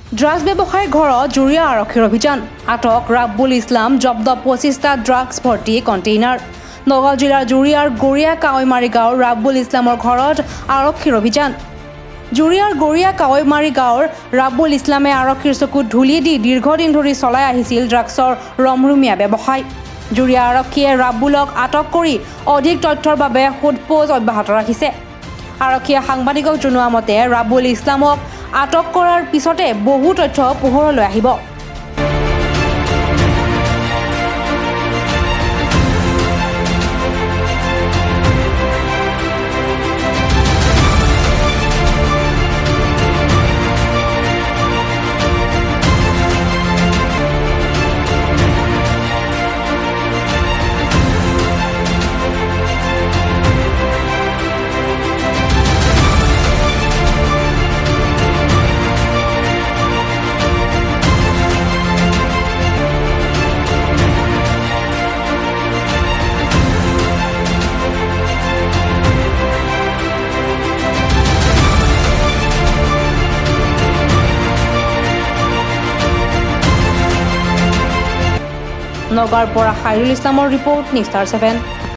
drugs ব্যৱসায়ীৰ ঘৰত জুৰিয়া আৰক্ষীৰ অভিযান আটক ৰাব্বুল ইছলাম জব্দ 25টা ড্ৰাগছ ভৰ্তি কণ্টেইনাৰ নগাঁও জিলাৰ জুৰিয়াৰ গৰিয়া কাৱৈমাৰী গাঁৱৰ ৰাব্বুল ইছলামৰ ঘৰত আৰক্ষীৰ অভিযান জুৰিয়াৰ গৰিয়া কাৱৈমাৰী গাঁৱৰ ৰাব্বুল ইছলামে আৰক্ষীৰ চকুত ধূলি দি দীৰ্ঘদিন ধৰি চলাই আহিছিল ড্ৰাগছৰ ৰমৰমীয়া ব্যৱসায় জুৰিয়া আৰক্ষীয়ে ৰাব্বুলক আটক কৰি অধিক তথ্যৰ বাবে সোধপোছ অব্যাহত ৰাখিছে আৰক্ষীয়ে সাংবাদিকক জনোৱা মতে ৰাব্বুল ইছলামক আটক কৰাৰ পিছতে বহু তথ্য পোহৰলৈ আহিব নগাঁৱৰ পৰা খাইৰুল ইছলামৰ ৰিপৰ্ট নিউজ 7